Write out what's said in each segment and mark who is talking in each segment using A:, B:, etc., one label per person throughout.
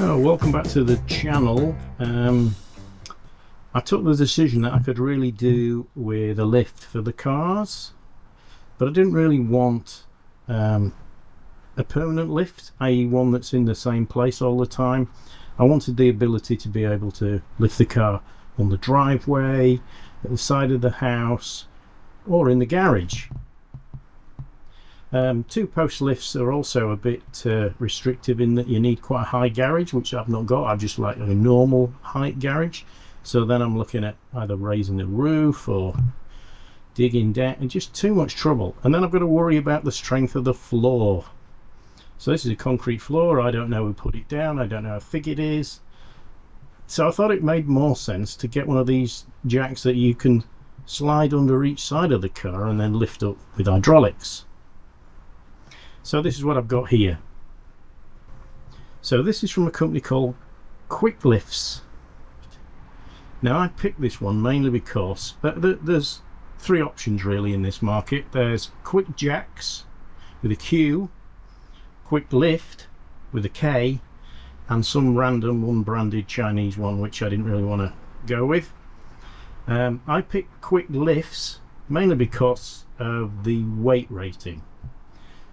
A: So welcome back to the channel. I took the decision that I could really do with a lift for the cars, but I didn't really want a permanent lift, i.e. one that's in the same place all the time. I wanted the ability to be able to lift the car on the driveway, at the side of the house, or in the garage. Two post lifts are also a bit restrictive in that you need quite a high garage, which I've not got. I've just like a normal height garage, so then I'm looking at either raising the roof or digging down, and just too much trouble. And then I've got to worry about the strength of the floor. So this is a concrete floor. I don't know who put it down, I don't know how thick it is, so I thought it made more sense to get one of these jacks that you can slide under each side of the car and then lift up with hydraulics. So this is what I've got here. So this is from a company called Kwik Lifts. Now I picked this one mainly because there's three options really in this market. There's Kwik Jacks with a Q, Kwik Lift with a K, and some random unbranded Chinese one which I didn't really want to go with. I picked Kwik Lifts mainly because of the weight rating.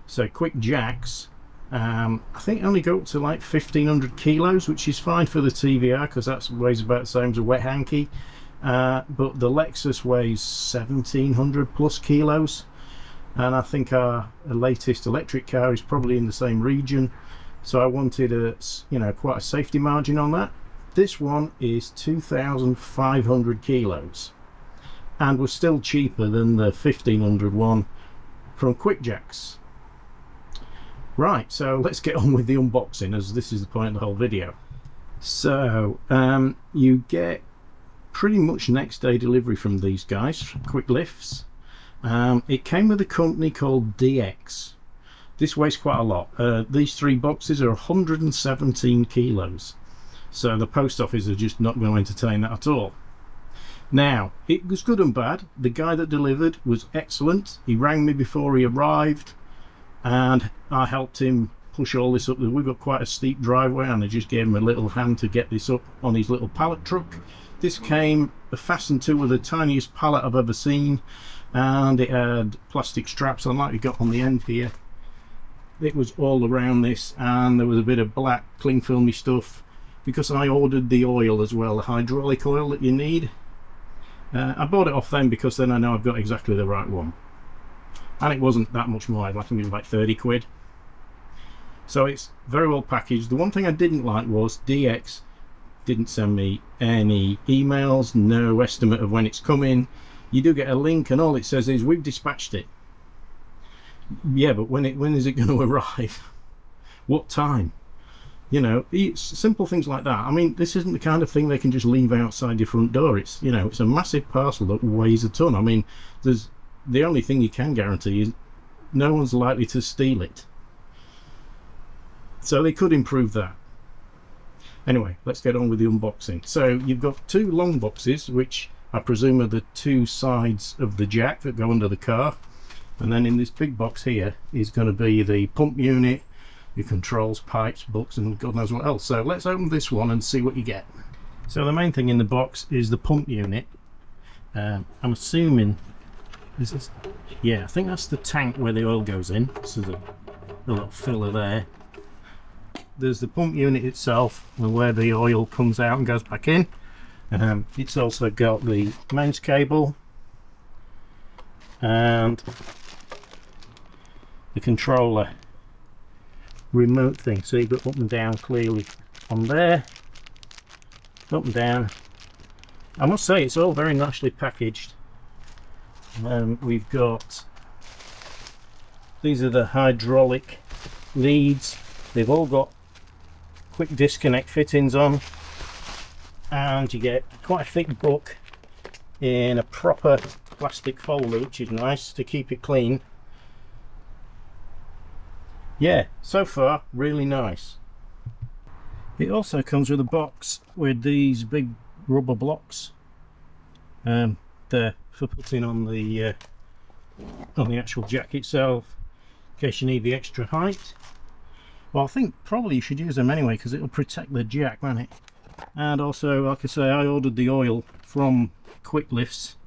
A: So Kwik Jacks, I think only go up to like 1500 kilos, which is fine for the TVR because that weighs about the same as a wet hanky. But the Lexus weighs 1700 plus kilos, and I think our latest electric car is probably in the same region. So I wanted quite a safety margin on that. This one is 2500 kilos, and was still cheaper than the 1500 one from Kwik Jacks. Right, so let's get on with the unboxing, as this is the point of the whole video. So you get pretty much next day delivery from these guys, Kwik Lifts. It came with a company called DX. This weighs quite a lot. These three boxes are 117 kilos, so the post office are just not going to entertain that at all. Now, it was good and bad. The guy that delivered was excellent. He rang me before he arrived, and I helped him push all this up. We've got quite a steep driveway, and I just gave him a little hand to get this up on his little pallet truck. This came fastened to with the tiniest pallet I've ever seen, and it had plastic straps on like we got on the end here. It was all around this, and there was a bit of black cling filmy stuff because I ordered the oil as well, the hydraulic oil that you need. I bought it off them because then I know I've got exactly the right one. And it wasn't that much more. I think it was like 30 quid. So it's very well packaged. The one thing I didn't like was DX didn't send me any emails, no estimate of when it's coming. You do get a link, and all it says is we've dispatched it. Yeah, but when is it going to arrive? What time? You know, it's simple things like that. I mean, this isn't the kind of thing they can just leave outside your front door. It's, you know, it's a massive parcel that weighs a ton. I mean, the only thing you can guarantee is no one's likely to steal it. So they could improve that. Anyway, let's get on with the unboxing. So you've got two long boxes, which I presume are the two sides of the jack that go under the car. And then in this big box here is going to be the pump unit, your controls, pipes, books, and God knows what else. So let's open this one and see what you get. So the main thing in the box is the pump unit. I'm assuming this is, yeah, I think that's the tank where the oil goes in. So there's a little filler there. There's the pump unit itself, where the oil comes out and goes back in. It's also got the mains cable and the controller remote thing. So you've got up and down clearly on there, up and down. I must say it's all very nicely packaged. We've got, these are the hydraulic leads. They've all got quick disconnect fittings on, and you get quite a thick book in a proper plastic folder, which is nice to keep it clean. Yeah, so far really nice. It also comes with a box with these big rubber blocks. They're for putting on the actual jack itself, in case you need the extra height. Well, I think probably you should use them anyway because it'll protect the jack, won't it? And also, like I say, I ordered the oil from Kwik Lifts.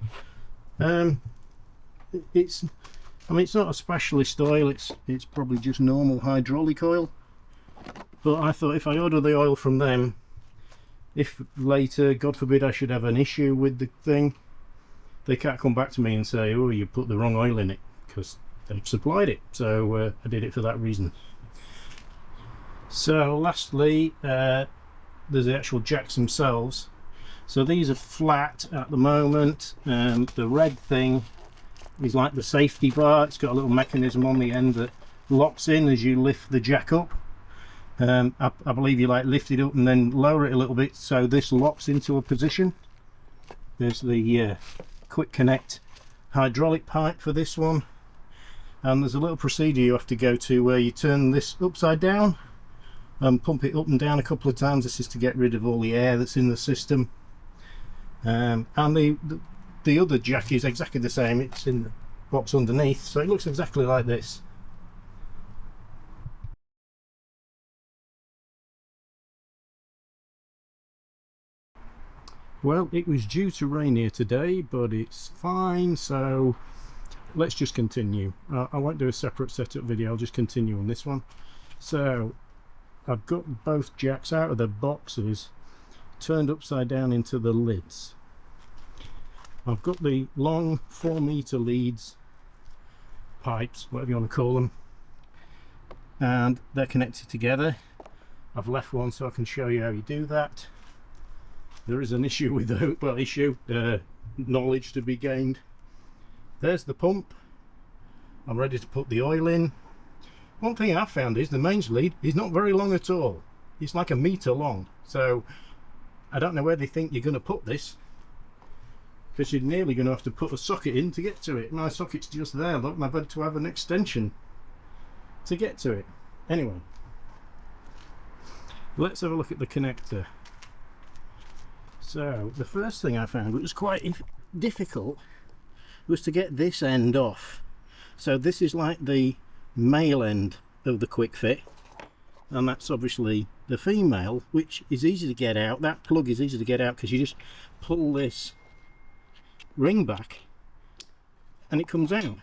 A: It's, I mean, it's not a specialist oil, it's probably just normal hydraulic oil. But I thought if I order the oil from them, if later, God forbid, I should have an issue with the thing, they can't come back to me and say, oh, you put the wrong oil in it, because they've supplied it. So I did it for that reason. So lastly, there's the actual jacks themselves. So these are flat at the moment. The red thing is like the safety bar. It's got a little mechanism on the end that locks in as you lift the jack up. I believe you like lift it up and then lower it a little bit so this locks into a position. There's the quick connect hydraulic pipe for this one, and there's a little procedure you have to go to where you turn this upside down and pump it up and down a couple of times. This is to get rid of all the air that's in the system. And the other jack is exactly the same. It's in the box underneath, so it looks exactly like this. Well, it was due to rain here today, but it's fine, so let's just continue. I won't do a separate setup video, I'll just continue on this one. So I've got both jacks out of the boxes, turned upside down into the lids. I've got the long 4-meter leads, pipes, whatever you want to call them, and they're connected together. I've left one so I can show you how you do that. There is an issue with the, well, knowledge to be gained. There's the pump. I'm ready to put the oil in. One thing I've found is the mains lead is not very long at all. It's like 1 meter long. So I don't know where they think you're going to put this, because you're nearly going to have to put a socket in to get to it. My socket's just there, look, and I've had to have an extension to get to it. Anyway, let's have a look at the connector. So the first thing I found, which was quite difficult, was to get this end off. So this is like the male end of the Kwik Fit, and that's obviously the female, which is easy to get out. That plug is easy to get out because you just pull this ring back and it comes out.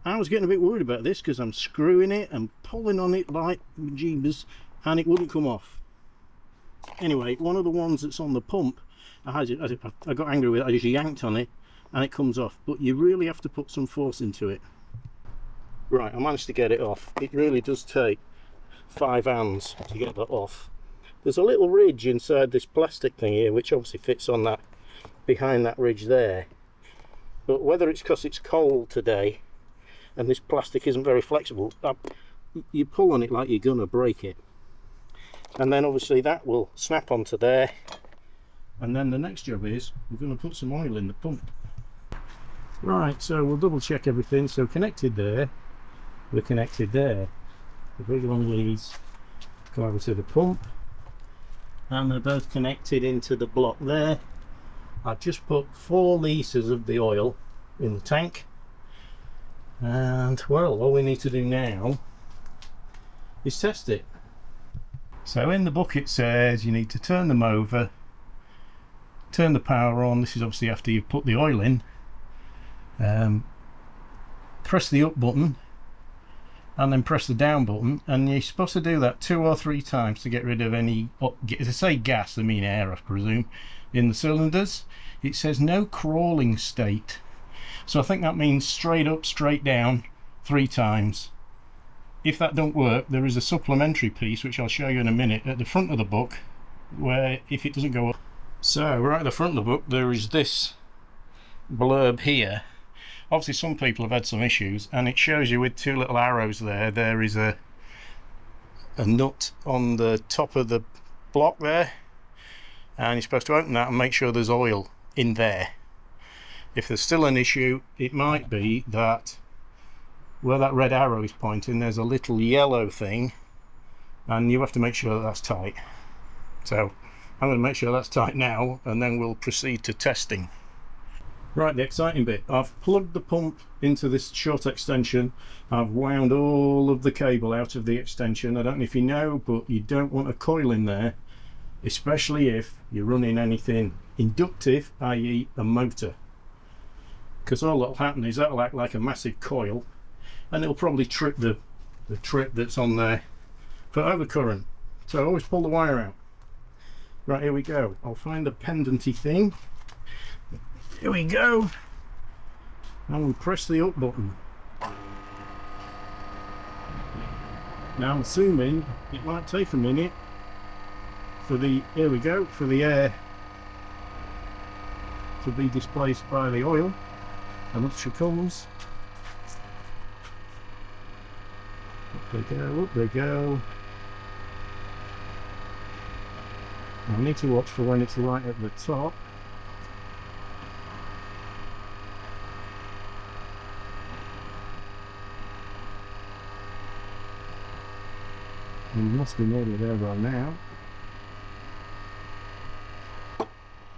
A: I was getting a bit worried about this because I'm screwing it and pulling on it like jeebus and it wouldn't come off. Anyway, one of the ones that's on the pump, I got angry with it. I just yanked on it and it comes off, but you really have to put some force into it. Right, I managed to get it off. It really does take 5 hands to get that off. There's a little ridge inside this plastic thing here, which obviously fits on that, behind that ridge there. But whether it's because it's cold today and this plastic isn't very flexible, you pull on it like you're gonna break it. And then obviously that will snap onto there. And then the next job is we're going to put some oil in the pump. Right, so we'll double check everything. So connected there, we're connected there. The big long leads go over to the pump, and they're both connected into the block there. I've just put 4 litres of the oil in the tank, and well, all we need to do now is test it. So in the book it says you need to turn them over, turn the power on. This is obviously after you've put the oil in. Press the up button and then press the down button, and you're supposed to do that 2 or 3 times to get rid of any, to say gas, I mean air I presume, in the cylinders. It says no crawling state, so I think that means straight up, straight down 3 times. If that don't work, there is a supplementary piece which I'll show you in a minute at the front of the book, where if it doesn't go up. So right at the front of the book there is this blurb here. Obviously some people have had some issues, and it shows you with 2 little arrows there. There is a nut on the top of the block there, and you're supposed to open that and make sure there's oil in there. If there's still an issue, it might be that where that red arrow is pointing, there's a little yellow thing, and you have to make sure that that's tight. So I'm going to make sure that's tight now, and then we'll proceed to testing. Right, the exciting bit. I've plugged the pump into this short extension. I've wound all of the cable out of the extension. I don't know if you know, but you don't want a coil in there, especially if you're running anything inductive, i.e. a motor, because all that'll happen is that'll act like a massive coil and it'll probably trip the trip that's on there for overcurrent. So always pull the wire out. Right, here we go. I'll find the pendenty thing. Here we go, and we press the up button. Now I'm assuming it might take a minute for the, here we go, for the air to be displaced by the oil, and up she comes. Up they go, up they go. I need to watch for when it's right at the top. We must be nearly there by now.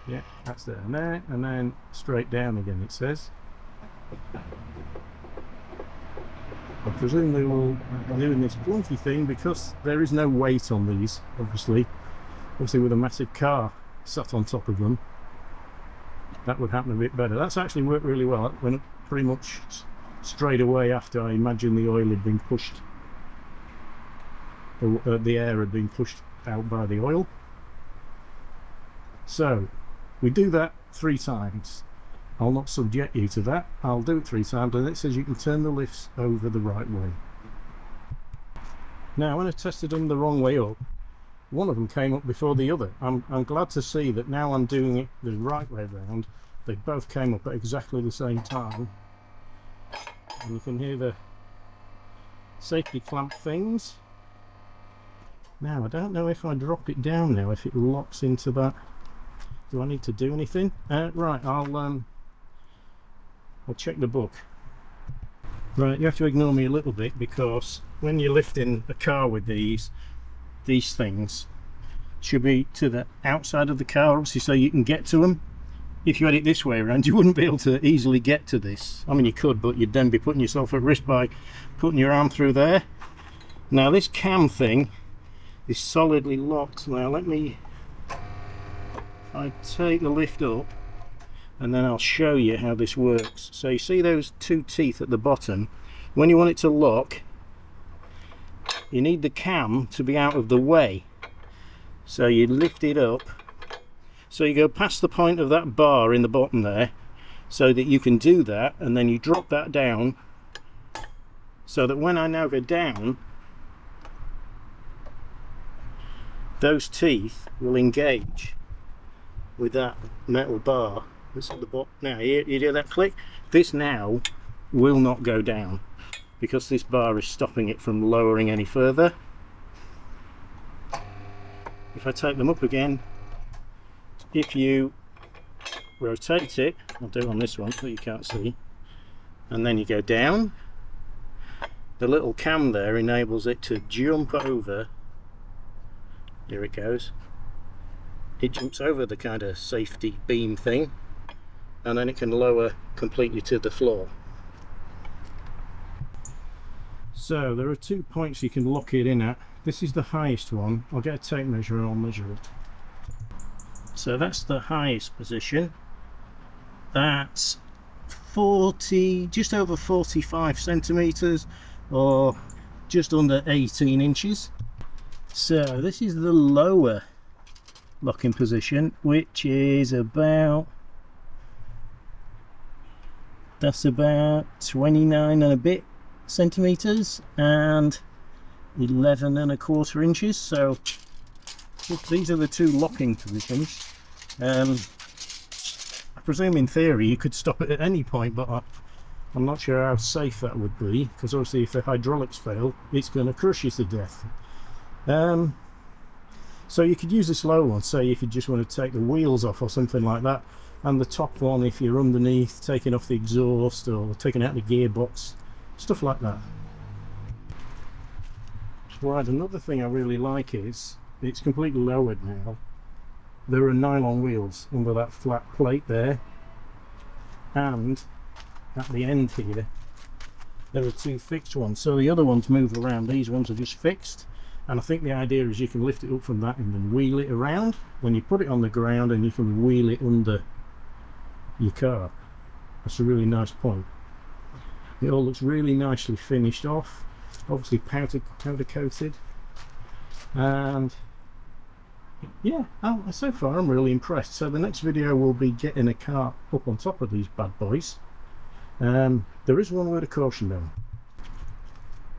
A: Yeah, that's there and there, and then straight down again it says. I presume they will be doing this clunky thing because there is no weight on these, obviously with a massive car sat on top of them. That would happen a bit better. That's actually worked really well. It went pretty much straight away after I imagine the oil had been pushed. The air had been pushed out by the oil. So we do that 3 times. I'll not subject you to that. I'll do it 3 times, and it says you can turn the lifts over the right way. Now when I tested them the wrong way up, one of them came up before the other. I'm glad to see that now I'm doing it the right way round. They both came up at exactly the same time, and you can hear the safety clamp things. Now I don't know if I drop it down now, if it locks into that. Do I need to do anything? Right, I'll check the book. Right, you have to ignore me a little bit, because when you're lifting a car with these things should be to the outside of the car, obviously, so you can get to them. If you had it this way around, you wouldn't be able to easily get to this. I mean, you could, but you'd then be putting yourself at risk by putting your arm through there. Now this cam thing is solidly locked. Now let me, I take the lift up and then I'll show you how this works. So you see those 2 teeth at the bottom? When you want it to lock, you need the cam to be out of the way. So you lift it up, so you go past the point of that bar in the bottom there, so that you can do that, and then you drop that down, so that when I now go down, those teeth will engage with that metal bar that's at the bottom. Now you hear that click? This now will not go down because this bar is stopping it from lowering any further. If I take them up again, if you rotate it, I'll do it on this one so you can't see, and then you go down, the little cam there enables it to jump over. Here it goes. It jumps over the kind of safety beam thing, and then it can lower completely to the floor. So there are 2 points you can lock it in at. This is the highest one. I'll get a tape measure and I'll measure it. So that's the highest position. That's 40, just over 45 centimeters, or just under 18 inches. So this is the lower locking position, which is about, that's about 29 and a bit centimeters and 11 and a quarter inches. So these are the 2 locking positions. I presume in theory you could stop it at any point, but I'm not sure how safe that would be, because obviously if the hydraulics fail, it's going to crush you to death. So you could use this low one, say if you just want to take the wheels off or something like that, and the top one if you're underneath, taking off the exhaust or taking out the gearbox, stuff like that. Right, another thing I really like is it's completely lowered now. There are nylon wheels under that flat plate there, and at the end here there are two fixed ones, so the other ones move around. These ones are just fixed, and I think the idea is you can lift it up from that and then wheel it around when you put it on the ground, and you can wheel it under your car. That's a really nice point. It all looks really nicely finished off, obviously powder coated, and yeah, so far I'm really impressed. So the next video will be getting a car up on top of these bad boys. There is one word of caution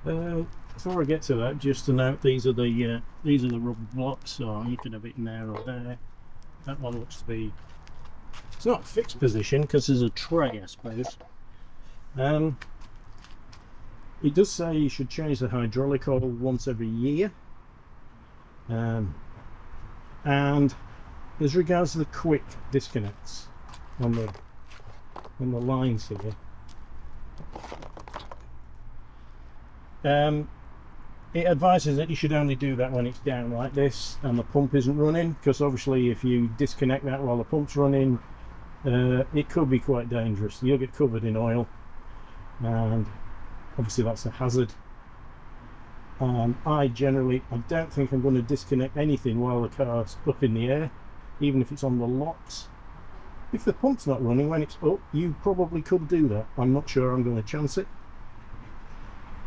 A: though. Before I get to that, just to note, these are the rubber blocks, so I'm looking a bit narrow there. That one looks to be, it's not a fixed position because there's a tray, I suppose. It does say you should change the hydraulic oil once every year. And as regards to the quick disconnects on the lines here, it advises that you should only do that when it's down like this and the pump isn't running, because obviously if you disconnect that while the pump's running, it could be quite dangerous. You'll get covered in oil, and obviously that's a hazard. I don't think I'm going to disconnect anything while the car's up in the air, even if it's on the locks. If the pump's not running when it's up, you probably could do that. I'm not sure I'm going to chance it.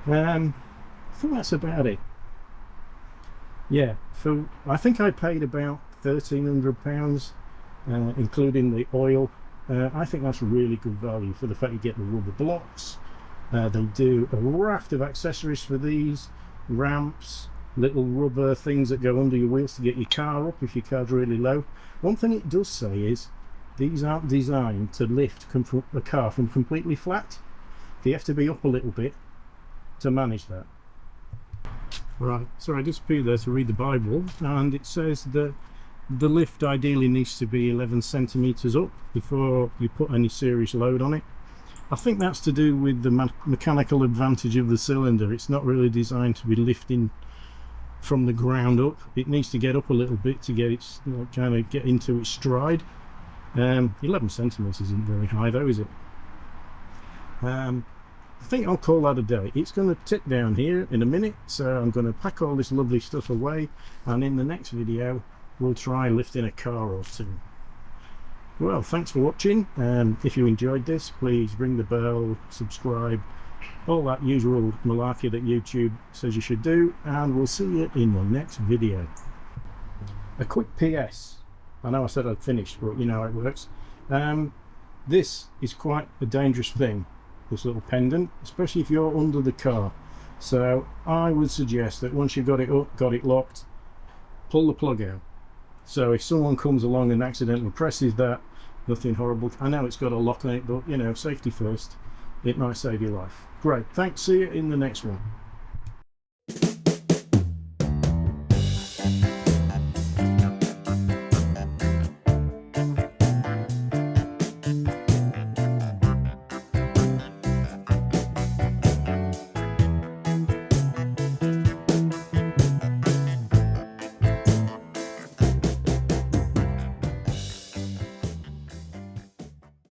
A: I think that's about it. Yeah, I think I paid about £1,300, including the oil. I think that's really good value for the fact you get the rubber blocks. They do a raft of accessories for these, ramps, little rubber things that go under your wheels to get your car up if your car's really low. One thing it does say is these aren't designed to lift a car from completely flat. You have to be up a little bit to manage that. Right, so I just appeared there to read the Bible, and it says that the lift ideally needs to be 11 centimeters up before you put any serious load on it. I think that's to do with the mechanical advantage of the cylinder. It's not really designed to be lifting from the ground up. It needs to get up a little bit to get its, kind of get into its stride. 11 centimeters isn't very high though, is it? I think I'll call that a day. It's going to tick down here in a minute, so I'm going to pack all this lovely stuff away, and in the next video we'll try lifting a car or two. Well, thanks for watching, and if you enjoyed this, please ring the bell, subscribe, all that usual malarkey that YouTube says you should do, and we'll see you in the next video. A quick PS. I know I said I'd finished, but you know how it works. This is quite a dangerous thing, this little pendant, especially if you're under the car. So I would suggest that once you've got it up, got it locked, pull the plug out. So if someone comes along and accidentally presses that, nothing horrible. I know it's got a lock on it, but you know, safety first. It might save your life. Great, thanks, see you in the next one.